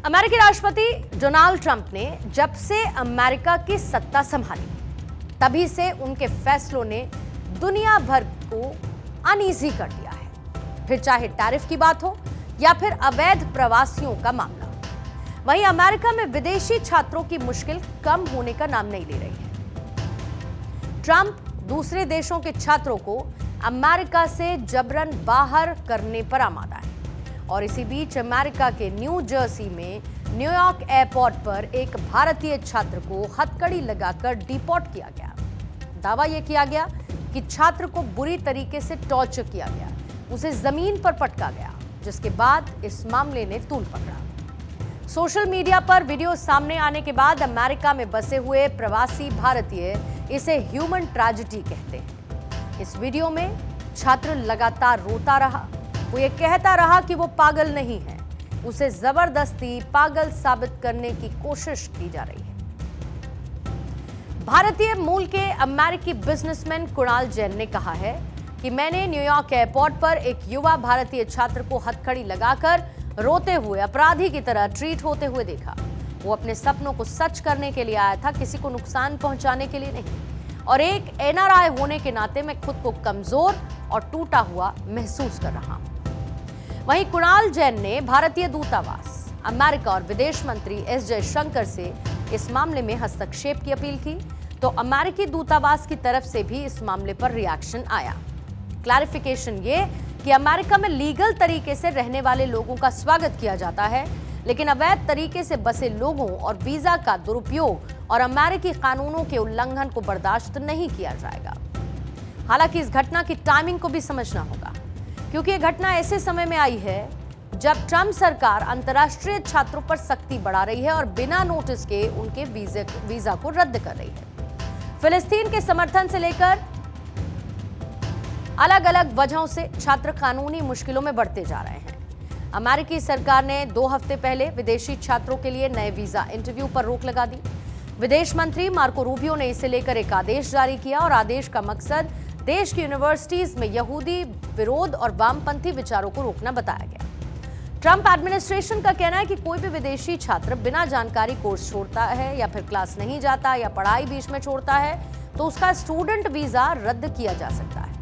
अमेरिकी राष्ट्रपति Donald Trump ने जब से अमेरिका की सत्ता संभाली तभी से उनके फैसलों ने दुनिया भर को अनईजी कर दिया है, फिर चाहे टैरिफ की बात हो या फिर अवैध प्रवासियों का मामला। वहीं अमेरिका में विदेशी छात्रों की मुश्किल कम होने का नाम नहीं ले रही है। ट्रंप दूसरे देशों के छात्रों को अमेरिका से जबरन बाहर करने पर आमादा है और इसी बीच अमेरिका के न्यू जर्सी में न्यूयॉर्क एयरपोर्ट पर एक भारतीय छात्र को हथकड़ी लगाकर डिपोर्ट किया गया। दावा यह किया गया कि छात्र को बुरी तरीके से टॉर्चर किया गया, उसे जमीन पर पटका गया, जिसके बाद इस मामले ने तूल पकड़ा। सोशल मीडिया पर वीडियो सामने आने के बाद अमेरिका में बसे हुए प्रवासी भारतीय इसे ह्यूमन ट्रेजेडी कहते हैं। इस वीडियो में छात्र लगातार रोता रहा, वो ये कहता रहा कि वो पागल नहीं है, उसे जबरदस्ती पागल साबित करने की कोशिश की जा रही है। भारतीय मूल के अमेरिकी बिजनेसमैन कुणाल जैन ने कहा है कि मैंने न्यूयॉर्क एयरपोर्ट पर एक युवा भारतीय छात्र को हथकड़ी लगाकर रोते हुए अपराधी की तरह ट्रीट होते हुए देखा। वो अपने सपनों को सच करने के लिए आया था, किसी को नुकसान पहुंचाने के लिए नहीं। और एक एनआरआई होने के नाते मैं खुद को कमजोर और टूटा हुआ महसूस कर रहा हूं। वहीं कुणाल जैन ने भारतीय दूतावास, अमेरिका और विदेश मंत्री एस जयशंकर से इस मामले में हस्तक्षेप की अपील की, तो अमेरिकी दूतावास की तरफ से भी इस मामले पर रिएक्शन आया। क्लैरिफिकेशन ये कि अमेरिका में लीगल तरीके से रहने वाले लोगों का स्वागत किया जाता है, लेकिन अवैध तरीके से बसे लोगों और वीजा का दुरुपयोग और अमेरिकी कानूनों के उल्लंघन को बर्दाश्त नहीं किया जाएगा। हालांकि इस घटना की टाइमिंग को भी समझना होगा, क्योंकि यह घटना ऐसे समय में आई है जब ट्रंप सरकार अंतर्राष्ट्रीय छात्रों पर सख्ती बढ़ा रही है और बिना नोटिस के उनके वीजा को रद्द कर रही है। फिलिस्तीन के समर्थन से लेकर अलग अलग वजहों से छात्र कानूनी मुश्किलों में बढ़ते जा रहे हैं। अमेरिकी सरकार ने 2 हफ्ते पहले विदेशी छात्रों के लिए नए वीजा इंटरव्यू पर रोक लगा दी। विदेश मंत्री मार्को रूबियो ने इसे लेकर एक आदेश जारी किया और आदेश का मकसद देश की यूनिवर्सिटीज में यहूदी विरोध और वामपंथी विचारों को रोकना बताया गया। ट्रंप एडमिनिस्ट्रेशन का कहना है कि कोई भी विदेशी छात्र बिना जानकारी कोर्स छोड़ता है या फिर क्लास नहीं जाता या पढ़ाई बीच में छोड़ता है तो उसका स्टूडेंट वीजा रद्द किया जा सकता है।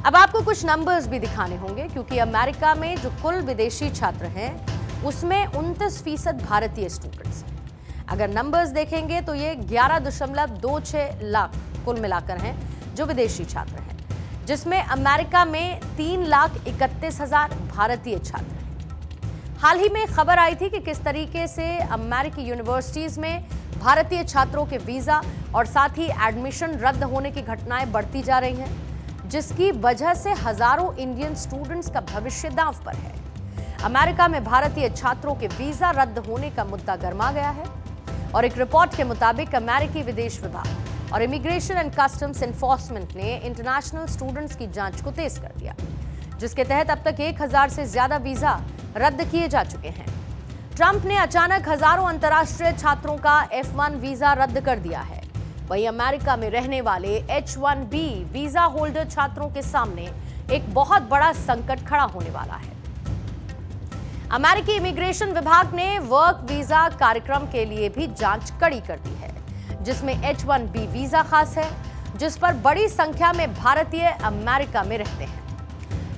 अब आपको कुछ नंबर्स भी दिखाने होंगे, क्योंकि अमेरिका में जो कुल विदेशी छात्र हैं उसमें 29% भारतीय स्टूडेंट्स हैं। अगर नंबर्स देखेंगे तो ये 11.26 लाख कुल मिलाकर हैं जो विदेशी छात्र हैं, जिसमें अमेरिका में 3,31,000 भारतीय छात्र हैं। हाल ही में खबर आई थी कि किस तरीके से अमेरिकी यूनिवर्सिटीज में भारतीय छात्रों के वीजा और साथ ही एडमिशन रद्द होने की घटनाएं बढ़ती जा रही हैं, जिसकी वजह से हजारों इंडियन स्टूडेंट्स का भविष्य दांव पर है। अमेरिका में भारतीय छात्रों के वीजा रद्द होने का मुद्दा गर्मा गया है और एक रिपोर्ट के मुताबिक अमेरिकी विदेश विभाग और इमिग्रेशन एंड कस्टम्स एनफोर्समेंट ने इंटरनेशनल स्टूडेंट्स की जांच को तेज कर दिया, जिसके तहत अब तक 1000 से ज्यादा वीजा रद्द किए जा चुके हैं। ट्रंप ने अचानक हजारों अंतर्राष्ट्रीय छात्रों का F1 वीजा रद्द कर दिया है। वहीं अमेरिका में रहने वाले H1B वीजा होल्डर छात्रों के सामने एक बहुत बड़ा संकट खड़ा होने वाला है। अमेरिकी इमिग्रेशन विभाग ने वर्क वीजा कार्यक्रम के लिए भी जांच कड़ी कर दी है, जिसमें H1B वीजा खास है, जिस पर बड़ी संख्या में भारतीय अमेरिका में रहते हैं।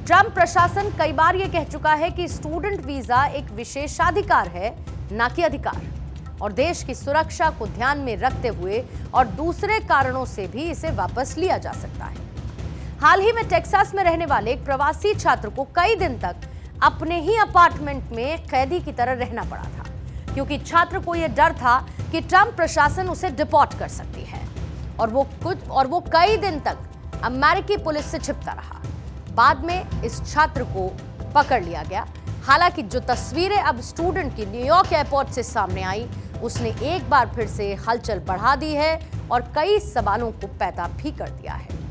ट्रंप प्रशासन कई बार यह कह चुका है कि स्टूडेंट वीजा एक विशेषाधिकार है, न कि अधिकार, और देश की सुरक्षा को ध्यान में रखते हुए और दूसरे कारणों से भी इसे वापस लिया जा सकता है। हाल ही में टेक्सास में रहने वाले एक प्रवासी छात्र को कई दिन तक अपने ही अपार्टमेंट में कैदी की तरह रहना पड़ा था, क्योंकि छात्र को यह डर था कि ट्रंप प्रशासन उसे डिपोर्ट कर सकती है और वो कई दिन तक अमेरिकी पुलिस से छिपता रहा। बाद में इस छात्र को पकड़ लिया गया। हालांकि जो तस्वीरें अब स्टूडेंट की न्यूयॉर्क एयरपोर्ट से सामने आई, उसने एक बार फिर से हलचल बढ़ा दी है और कई सवालों को पैदा भी कर दिया है।